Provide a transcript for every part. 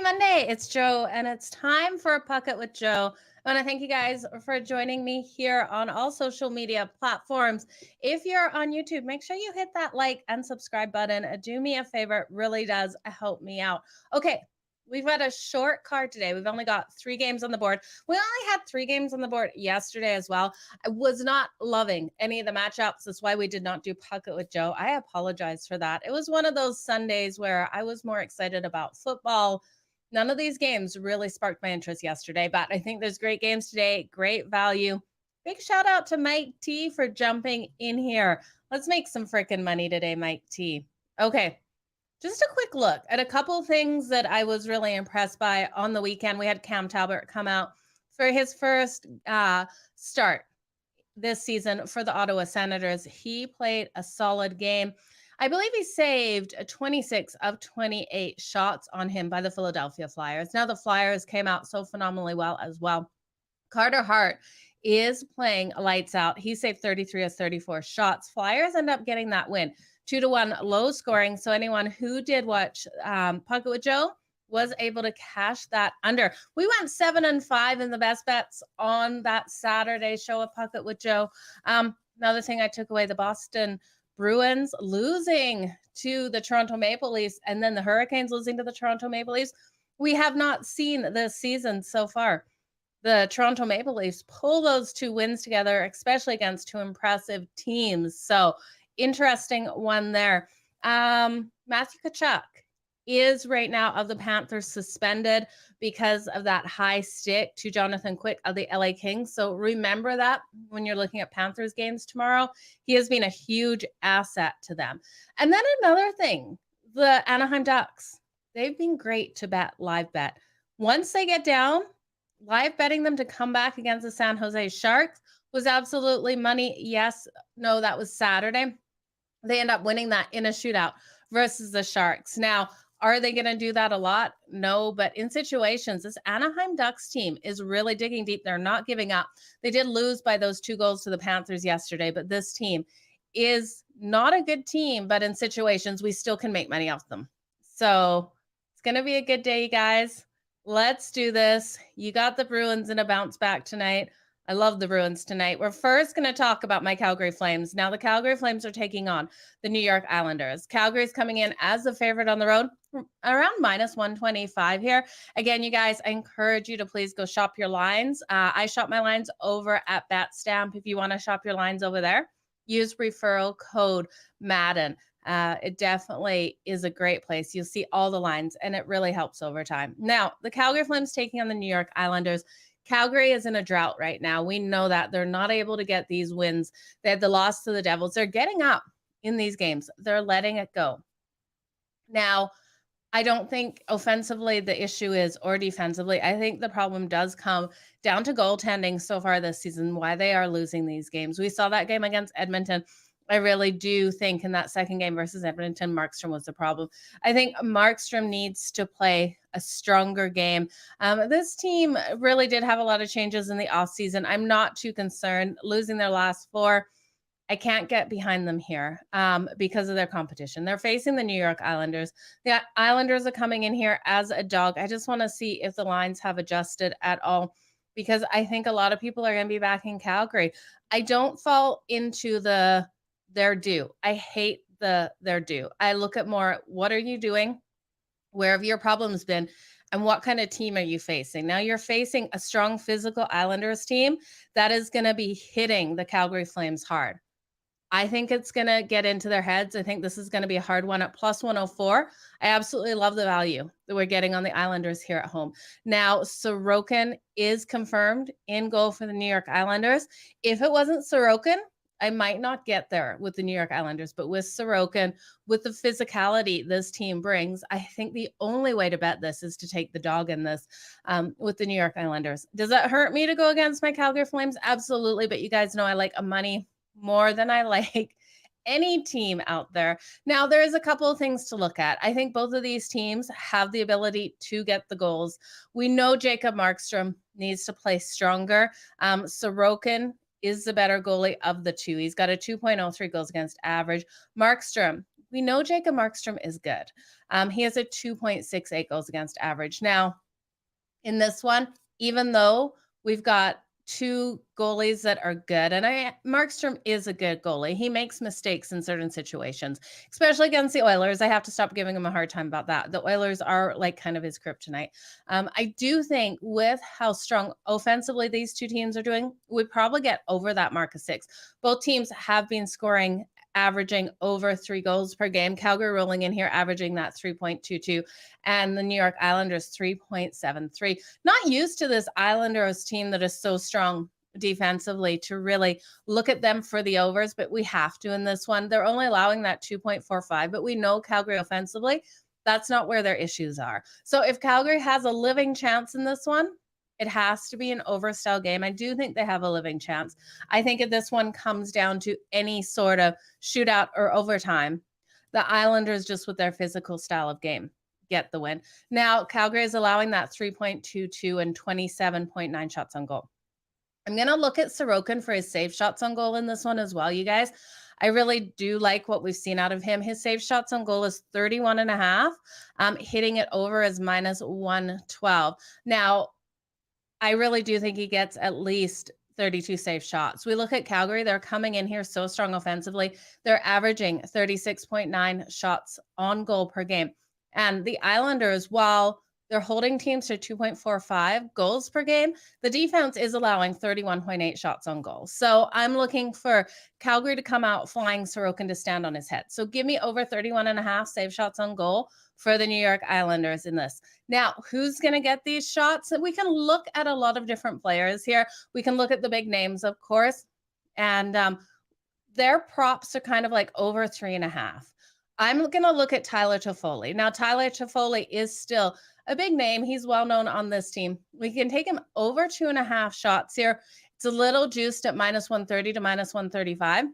Monday. It's Joe, and it's time for a Puck It with Joe. I want to thank you guys for joining me here on all social media platforms. If you're on YouTube, make sure you hit that like and subscribe button. Do me a favor, it really does help me out. Okay, we've got a short card today. We've only got 3 games on the board. We only had 3 games on the board yesterday as well. I was not loving any of the matchups. That's why we did not do Puck It with Joe. I apologize for that. It was one of those Sundays where I was more excited about football. None of these games really sparked my interest yesterday, but I think there's great games today, great value. Big shout out to Mike T for jumping in here. Let's make some freaking money today, Mike T. Okay, just a quick look at a couple things that I was really impressed by on the weekend. We had Cam Talbot come out for his first start this season for the Ottawa Senators. He played a solid game. I believe he saved 26 of 28 shots on him by the Philadelphia Flyers. Now the Flyers came out so phenomenally well as well. Carter Hart is playing lights out. He saved 33 of 34 shots. Flyers end up getting that win. 2-1 low scoring. So anyone who did watch Puck It with Joe was able to cash that under. We went 7-5 in the best bets on that Saturday show of Puck It with Joe. Another thing I took away, the Boston Bruins losing to the Toronto Maple Leafs, and then the Hurricanes losing to the Toronto Maple Leafs. We have not seen this season so far the Toronto Maple Leafs pull those 2 wins together, especially against 2 impressive teams. So interesting one there. Matthew Tkachuk is right now of the Panthers suspended because of that high stick to Jonathan Quick of the LA Kings. So remember that when you're looking at Panthers games tomorrow. He has been a huge asset to them. And then another thing, the Anaheim Ducks, they've been great to bet, live bet. Once they get down, live betting them to come back against the San Jose Sharks was absolutely money. Yes, no, that was Saturday. They end up winning that in a shootout versus the Sharks. Now, are they going to do that a lot? No, but in situations, this Anaheim Ducks team is really digging deep. They're not giving up. They did lose by those 2 goals to the Panthers yesterday, but this team is not a good team, but in situations, we still can make money off them. So it's going to be a good day, you guys. Let's do this. You got the Bruins in a bounce back tonight. I love the Bruins tonight. We're first going to talk about my Calgary Flames. Now, the Calgary Flames are taking on the New York Islanders. Calgary's coming in as the favorite on the road, around minus 125 here. Again, you guys, I encourage you to please go shop your lines. I shop my lines over at Betstamp. If you want to shop your lines over there, use referral code Madden. It definitely is a great place. You'll see all the lines, and it really helps over time. Now, the Calgary Flames taking on the New York Islanders. Calgary is in a drought right now. We know that. They're not able to get these wins. They had the loss to the Devils. They're getting up in these games. They're letting it go. Now, I don't think offensively the issue is, or defensively. I think the problem does come down to goaltending so far this season, why they are losing these games. We saw that game against Edmonton. I really do think in that second game versus Edmonton, Markstrom was the problem. I think Markstrom needs to play a stronger game. This team really did have a lot of changes in the offseason. I'm not too concerned. Losing their last 4, I can't get behind them here because of their competition. They're facing the New York Islanders. The Islanders are coming in here as a dog. I just want to see if the lines have adjusted at all, because I think a lot of people are going to be back in Calgary. I don't fall into their due. I hate their due. I look at more, what are you doing? Where have your problems been? And what kind of team are you facing? Now you're facing a strong physical Islanders team that is going to be hitting the Calgary Flames hard. I think it's going to get into their heads. I think this is going to be a hard one at plus 104. I absolutely love the value that we're getting on the Islanders here at home. Now, Sorokin is confirmed in goal for the New York Islanders. If it wasn't Sorokin, I might not get there with the New York Islanders, but with Sorokin, with the physicality this team brings, I think the only way to bet this is to take the dog in this with the New York Islanders. Does that hurt me to go against my Calgary Flames? Absolutely, but you guys know I like a money more than I like any team out there. Now, there is a couple of things to look at. I think both of these teams have the ability to get the goals. We know Jacob Markstrom needs to play stronger. Sorokin is the better goalie of the 2. He's got a 2.03 goals against average. Markstrom we know Jacob Markstrom is good. He has a 2.68 goals against average. Now, in this one, even though we've got two goalies that are good, and Markstrom is a good goalie. He makes mistakes in certain situations, especially against the Oilers. I have to stop giving him a hard time about that. The Oilers are like kind of his kryptonite. I do think with how strong offensively these two teams are doing, we probably get over that mark of 6. Both teams have been scoring, averaging over 3 goals per game. Calgary rolling in here, averaging that 3.22, and the New York Islanders 3.73. Not used to this Islanders team that is so strong defensively to really look at them for the overs, but we have to in this one. They're only allowing that 2.45, but we know Calgary offensively, that's not where their issues are. So if Calgary has a living chance in this one, it has to be an over-style game. I do think they have a living chance. I think if this one comes down to any sort of shootout or overtime, the Islanders, just with their physical style of game, get the win. Now, Calgary is allowing that 3.22 and 27.9 shots on goal. I'm going to look at Sorokin for his save shots on goal in this one as well, you guys. I really do like what we've seen out of him. His save shots on goal is 31.5. Hitting it over is minus 112. Now, I really do think he gets at least 32 safe shots. We look at Calgary, they're coming in here so strong offensively. They're averaging 36.9 shots on goal per game. And the Islanders, while they're holding teams to 2.45 goals per game, the defense is allowing 31.8 shots on goal. So I'm looking for Calgary to come out flying, Sorokin to stand on his head. So give me over 31.5 save shots on goal for the New York Islanders in this. Now, who's going to get these shots? We can look at a lot of different players here. We can look at the big names, of course, and their props are kind of like over 3.5. I'm going to look at Tyler Toffoli. Now, Tyler Toffoli is still a big name. He's well known on this team. We can take him over 2.5 shots here. It's a little juiced at minus 130 to minus 135.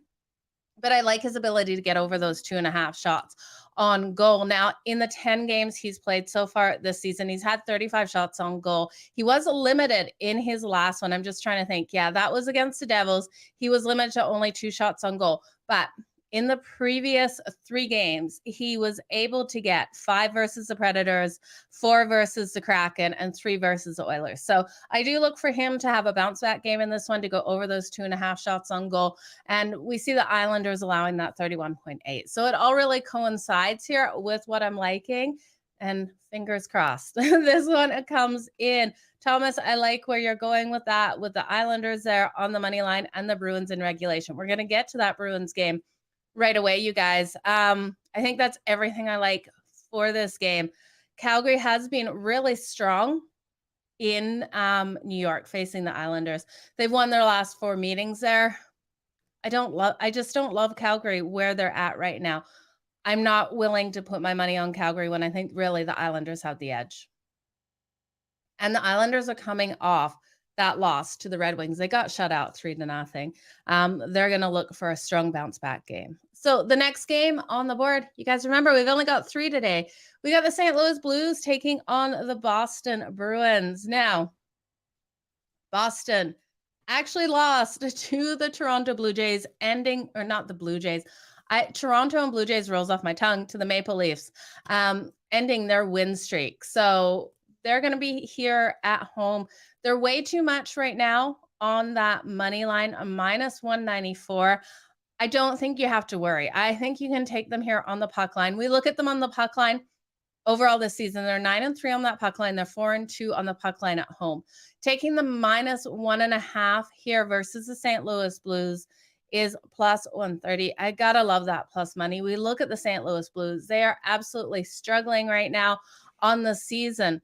But I like his ability to get over those 2.5 shots on goal. Now, in the 10 games he's played so far this season, he's had 35 shots on goal. He was limited in his last one. I'm just trying to think. Yeah, that was against the Devils. He was limited to only 2 shots on goal. But in the previous 3 games, he was able to get 5 versus the Predators, 4 versus the Kraken, and 3 versus the Oilers. So I do look for him to have a bounce back game in this one to go over those 2.5 shots on goal. And we see the Islanders allowing that 31.8. So it all really coincides here with what I'm liking. And fingers crossed, this one comes in. Thomas, I like where you're going with that, with the Islanders there on the money line and the Bruins in regulation. We're going to get to that Bruins game right away, you guys. I think that's everything I like for this game. Calgary has been really strong in New York facing the Islanders. They've won their last 4 meetings there. I just don't love Calgary where they're at right now. I'm not willing to put my money on Calgary when I think really the Islanders have the edge. And the Islanders are coming off that loss to the Red Wings. They got shut out 3-0. They're going to look for a strong bounce back game. So the next game on the board, you guys remember, we've only got 3 today. We got the St. Louis Blues taking on the Boston Bruins. Now, Boston actually lost to the Toronto Blue Jays, ending, or not the Blue Jays, Toronto and Blue Jays rolls off my tongue, to the Maple Leafs, ending their win streak. So they're going to be here at home. They're way too much right now on that money line, a minus 194. I don't think you have to worry. I think you can take them here on the puck line. We look at them on the puck line overall this season. They're 9-3 on that puck line. They're 4-2 on the puck line at home. Taking the minus 1.5 here versus the St. Louis Blues is plus 130. I gotta love that plus money. We look at the St. Louis Blues. They are absolutely struggling right now on the season.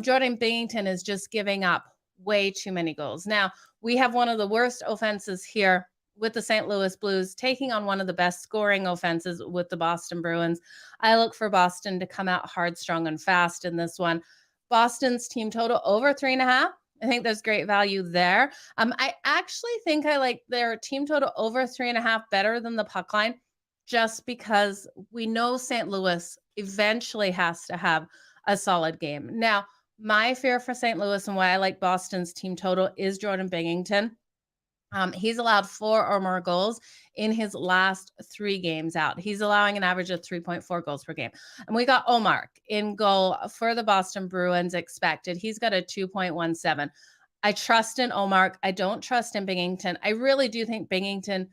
Jordan Binnington is just giving up way too many goals. Now, we have one of the worst offenses here with the St. Louis Blues, taking on one of the best scoring offenses with the Boston Bruins. I look for Boston to come out hard, strong, and fast in this one. Boston's team total over 3.5. I think there's great value there. I actually think I like their team total over 3.5 better than the puck line, just because we know St. Louis eventually has to have a solid game. Now, my fear for St. Louis and why I like Boston's team total is Jordan Binnington. He's allowed 4 or more goals in his last 3 games out. He's allowing an average of 3.4 goals per game. And we got Omar in goal for the Boston Bruins expected. He's got a 2.17. I trust in Omar. I don't trust in Binghamton. I really do think Binghamton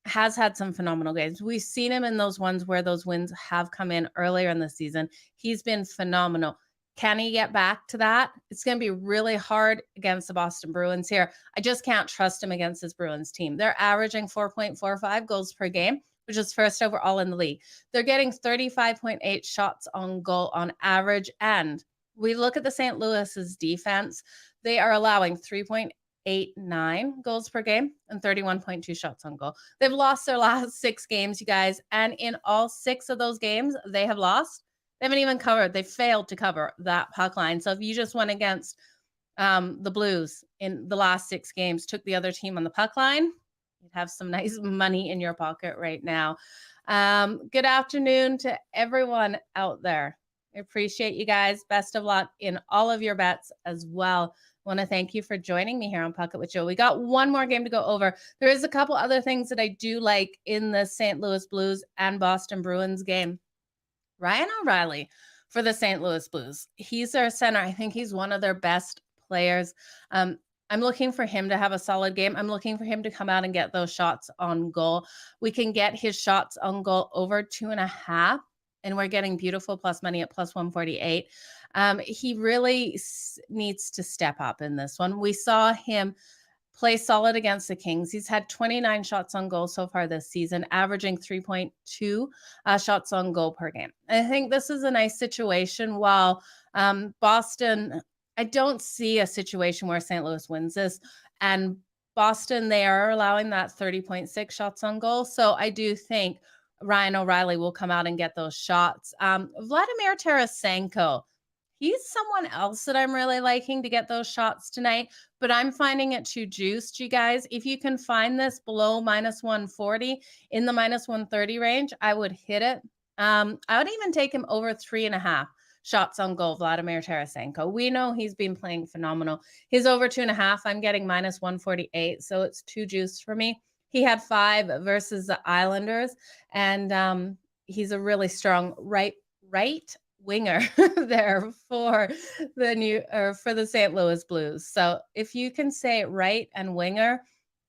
has had some phenomenal games. We've seen him in those ones where those wins have come in earlier in the season. He's been phenomenal. Can he get back to that? It's going to be really hard against the Boston Bruins here. I just can't trust him against this Bruins team. They're averaging 4.45 goals per game, which is first overall in the league. They're getting 35.8 shots on goal on average. And we look at the St. Louis's defense. They are allowing 3.89 goals per game and 31.2 shots on goal. They've lost their last 6 games, you guys. And in all 6 of those games they have lost, they haven't even covered. They failed to cover that puck line. So if you just went against the Blues in the last 6 games, took the other team on the puck line, you'd have some nice money in your pocket right now. Good afternoon to everyone out there. I appreciate you guys. Best of luck in all of your bets as well. I want to thank you for joining me here on Puck It with Joe. We got one more game to go over. There is a couple other things that I do like in the St. Louis Blues and Boston Bruins game. Ryan O'Reilly for the St. Louis Blues. He's their center. I think he's one of their best players. I'm looking for him to have a solid game. I'm looking for him to come out and get those shots on goal. We can get his shots on goal over 2.5, and we're getting beautiful plus money at plus 148. He really needs to step up in this one. We saw him play solid against the Kings. He's had 29 shots on goal so far this season, averaging 3.2 shots on goal per game. I think this is a nice situation. While Boston, I don't see a situation where St. Louis wins this. And Boston, they are allowing that 30.6 shots on goal. So I do think Ryan O'Reilly will come out and get those shots. Vladimir Tarasenko, he's someone else that I'm really liking to get those shots tonight, but I'm finding it too juiced, you guys. If you can find this below minus 140 in the minus 130 range, I would hit it. I would even take him over 3.5 shots on goal, Vladimir Tarasenko. We know he's been playing phenomenal. He's over 2.5. I'm getting minus 148, so it's too juiced for me. He had 5 versus the Islanders, and he's a really strong right winger there for the St. Louis Blues. So if you can say right and winger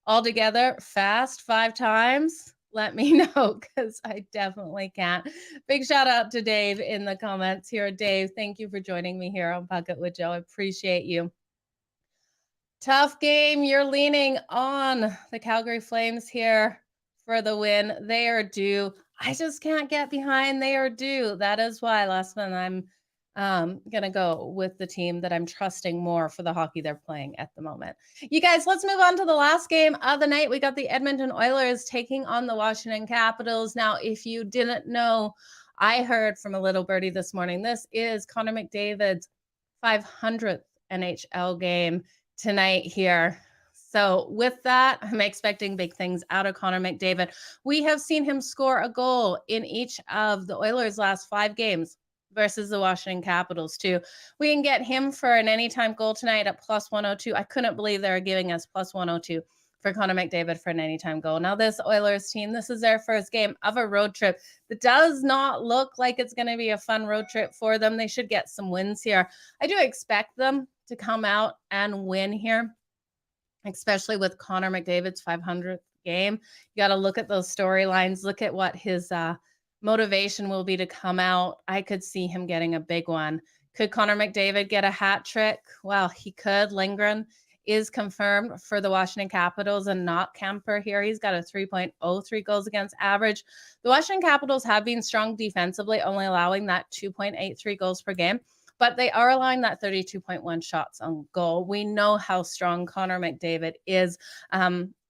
all together fast 5 times, let me know, because I definitely can't. Big shout out to Dave in the comments here. Dave, thank you for joining me here on Puck It with Joe. I appreciate you. Tough game. You're leaning on the Calgary Flames here for the win. They are due. I just can't get behind. They are due. That is why last month I'm going to go with the team that I'm trusting more for the hockey they're playing at the moment. You guys, let's move on to the last game of the night. We got the Edmonton Oilers taking on the Washington Capitals. Now, if you didn't know, I heard from a little birdie this morning, this is Connor McDavid's 500th NHL game tonight here. So with that, I'm expecting big things out of Connor McDavid. We have seen him score a goal in each of the Oilers' last 5 games versus the Washington Capitals too. We can get him for an anytime goal tonight at plus 102. I couldn't believe they were giving us plus 102 for Connor McDavid for an anytime goal. Now this Oilers team, this is their first game of a road trip. That does not look like it's going to be a fun road trip for them. They should get some wins here. I do expect them to come out and win here, especially with Connor McDavid's 500th game. You got to look at those storylines, look at what his motivation will be to come out. I could see him getting a big one. Could Connor McDavid get a hat trick? Well, he could. Lindgren is confirmed for the Washington Capitals and not Kemper here. He's got a 3.03 goals against average. The Washington Capitals have been strong defensively, only allowing that 2.83 goals per game, but they are allowing that 32.1 shots on goal. We know how strong Connor McDavid is.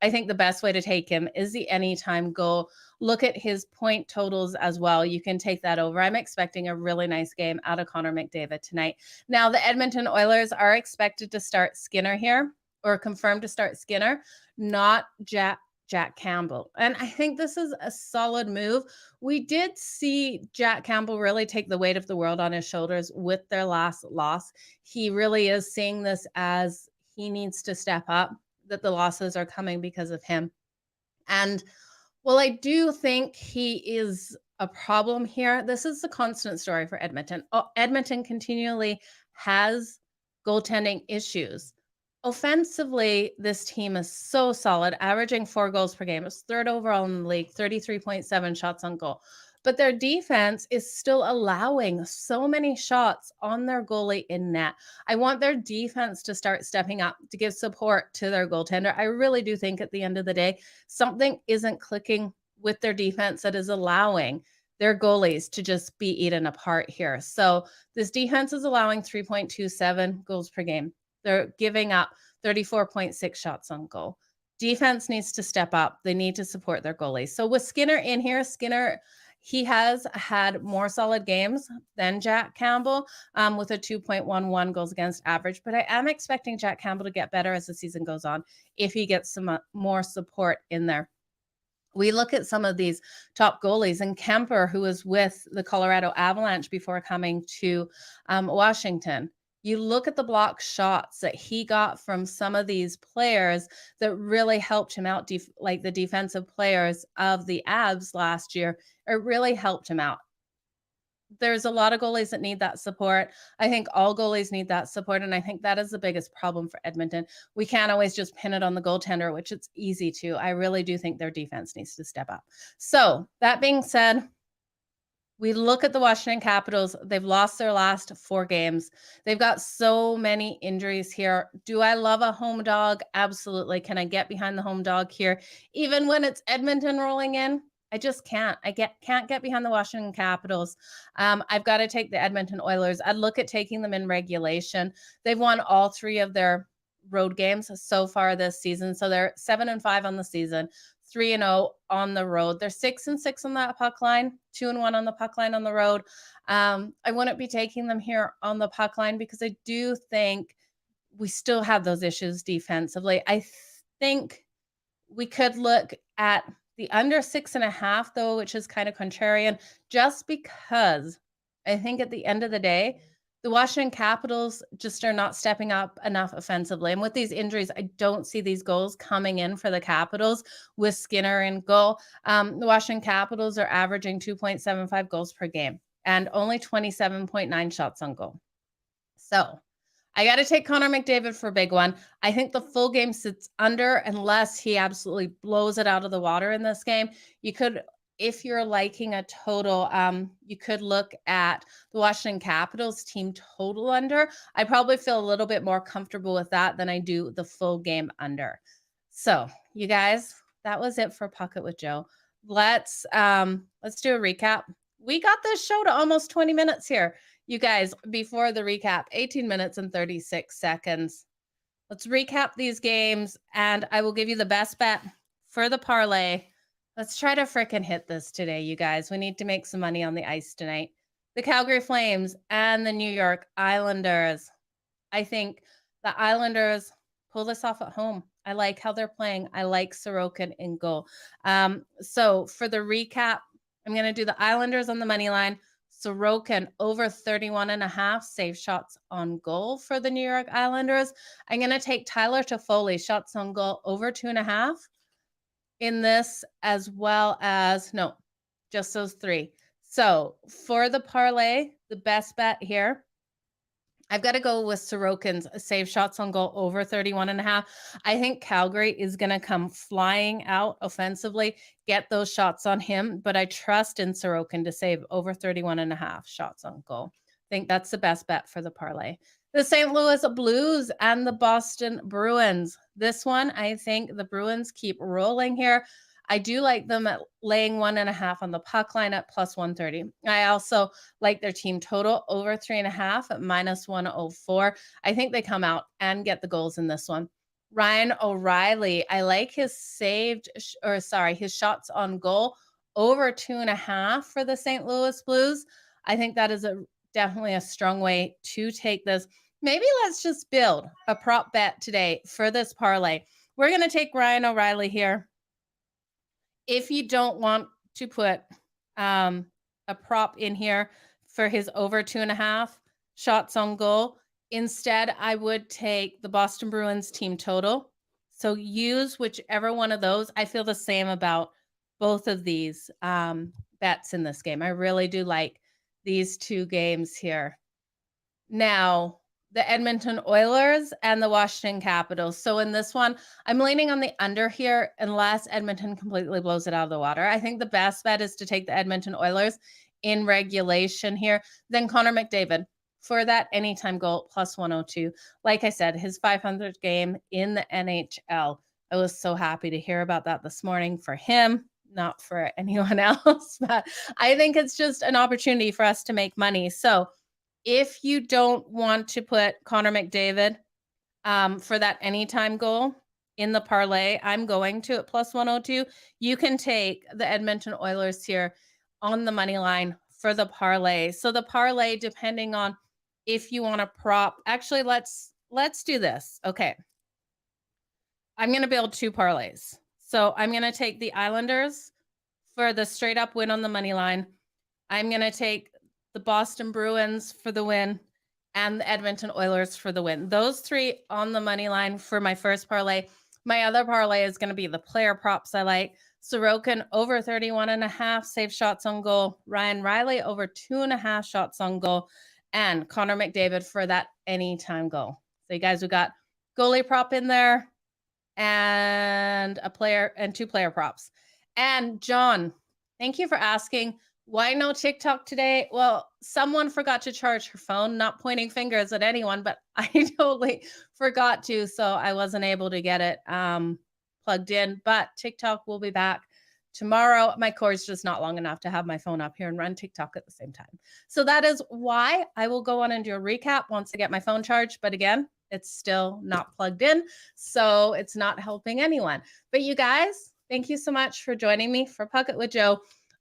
I think the best way to take him is the anytime goal. Look at his point totals as well. You can take that over. I'm expecting a really nice game out of Connor McDavid tonight. Now, the Edmonton Oilers are expected to start Skinner here, or confirmed to start Skinner, not Jack Campbell. And I think this is a solid move. We did see Jack Campbell really take the weight of the world on his shoulders with their last loss. He really is seeing this as he needs to step up. that the losses are coming because of him. And while I do think he is a problem here, this is the constant story for Edmonton. Edmonton continually has goaltending issues. Offensively, this team is so solid, averaging 4 goals per game. It's third overall in the league, 33.7 shots on goal. But their defense is still allowing so many shots on their goalie in net. I want their defense to start stepping up to give support to their goaltender. I really do think at the end of the day, something isn't clicking with their defense that is allowing their goalies to just be eaten apart here. So this defense is allowing 3.27 goals per game. They're giving up 34.6 shots on goal. Defense needs to step up. They need to support their goalies. So with Skinner in here, he has had more solid games than Jack Campbell with a 2.11 goals against average. But I am expecting Jack Campbell to get better as the season goes on if he gets some more support in there. We look at some of these top goalies, and Kemper, who was with the Colorado Avalanche before coming to Washington. You look at the block shots that he got from some of these players that really helped him out, like the defensive players of the Avs last year. It really helped him out. There's a lot of goalies that need that support. I think all goalies need that support, and I think that is the biggest problem for Edmonton. We can't always just pin it on the goaltender, which it's easy to. I really do think their defense needs to step up. So that being said, we look at the Washington Capitals. They've lost their last 4 games. They've got so many injuries here. Do I love a home dog? Absolutely. Can I get behind the home dog here? Even when it's Edmonton rolling in? I just can't. Can't get behind the Washington Capitals. I've got to take the Edmonton Oilers. I'd look at taking them in regulation. They've won all 3 of their road games so far this season. So they're 7-5 on the season. 3-0 on the road. They're 6-6 on that puck line, 2-1 on the puck line on the road. I wouldn't be taking them here on the puck line because I do think we still have those issues defensively. I think we could look at the under 6.5 though, which is kind of contrarian, just because I think at the end of the day, the Washington Capitals just are not stepping up enough offensively. And with these injuries, I don't see these goals coming in for the Capitals with Skinner in goal. The Washington Capitals are averaging 2.75 goals per game and only 27.9 shots on goal. So I got to take Connor McDavid for a big one. I think the full game sits under unless he absolutely blows it out of the water in this game. You could, if you're liking a total, you could look at the Washington Capitals team total under. I probably feel a little bit more comfortable with that than I do the full game under. So you guys, that was it for Puckett with Joe. Let's do a recap. We got this show to almost 20 minutes here. You guys, before the recap, 18 minutes and 36 seconds. Let's recap these games, and I will give you the best bet for the parlay. Let's try to frickin' hit this today, you guys. We need to make some money on the ice tonight. The Calgary Flames and the New York Islanders. I think the Islanders pull this off at home. I like how they're playing. I like Sorokin in goal. So for the recap, I'm going to do the Islanders on the money line. Sorokin over 31.5 save shots on goal for the New York Islanders. I'm going to take Tyler Toffoli shots on goal over 2.5 in this, as well as, no, just those 3. So for the parlay, the best bet here, I've got to go with Sorokin's save shots on goal over 31.5. I think Calgary is going to come flying out offensively, get those shots on him, but I trust in Sorokin to save over 31.5 shots on goal. I think that's the best bet for the parlay. The St. Louis Blues and the Boston Bruins. This one, I think the Bruins keep rolling here. I do like them at laying 1.5 on the puck line at plus 130. I also like their team total over 3.5 at minus 104. I think they come out and get the goals in this one. Ryan O'Reilly, I like his his shots on goal over 2.5 for the St. Louis Blues. I think that is definitely a strong way to take this. Maybe let's just build a prop bet today for this parlay. We're going to take Ryan O'Reilly here. If you don't want to put a prop in here for his over 2.5 shots on goal, instead I would take the Boston Bruins team total, So use whichever one of those. I feel the same about both of these bets in this game. I really do like these two games here. Now, the Edmonton Oilers and the Washington Capitals. So in this one, I'm leaning on the under here unless Edmonton completely blows it out of the water. I think the best bet is to take the Edmonton Oilers in regulation here. Then Connor McDavid for that anytime goal plus 102. Like I said, his 500th game in the NHL. I was so happy to hear about that this morning for him, not for anyone else. But I think it's just an opportunity for us to make money. So if you don't want to put Connor McDavid for that anytime goal in the parlay, I'm going to at plus 102. You can take the Edmonton Oilers here on the money line for the parlay. So the parlay, depending on if you want to prop, actually, let's do this. Okay. I'm going to build two parlays. So I'm going to take the Islanders for the straight up win on the money line. I'm going to take the Boston Bruins for the win and the Edmonton Oilers for the win. Those three on the money line for my first parlay. My other parlay is going to be the player props I like. Sorokin over 31.5 save shots on goal. Ryan Riley over 2.5 shots on goal. And Connor McDavid for that anytime goal. So you guys, we got goalie prop in there and a player and two player props. And John, thank you for asking. Why no TikTok today? Well, someone forgot to charge her phone, not pointing fingers at anyone, but I totally forgot to, so I wasn't able to get it plugged in. But TikTok will be back tomorrow. My cord is just not long enough to have my phone up here and run TikTok at the same time. So that is why I will go on and do a recap once I get my phone charged. But again, it's still not plugged in, so it's not helping anyone. But you guys, thank you so much for joining me for Puck It with Joe.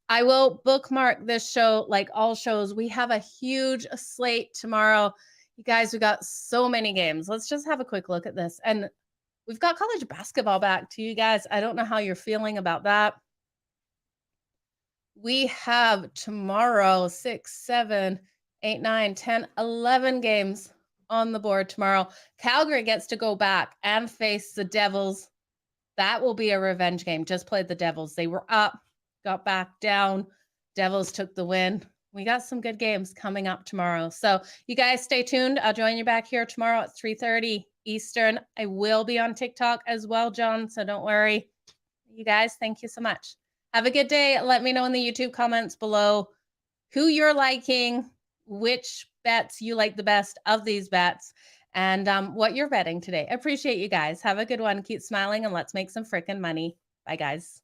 I will bookmark this show like all shows. We have a huge slate tomorrow. You guys, we got so many games. Let's just have a quick look at this. And we've got college basketball back to you guys. I don't know how you're feeling about that. We have tomorrow 6, 7, 8, 9, 10, 11 games on the board tomorrow. Calgary gets to go back and face the Devils. That will be a revenge game. Just played the Devils. They were up, got back down. Devils took the win. We got some good games coming up tomorrow. So you guys stay tuned. I'll join you back here tomorrow at 3:30 Eastern. I will be on TikTok as well, John, so don't worry. You guys, thank you so much. Have a good day. Let me know in the YouTube comments below who you're liking, which bets you like the best of these bets, and what you're betting today. I appreciate you guys. Have a good one. Keep smiling, and let's make some freaking money. Bye, guys.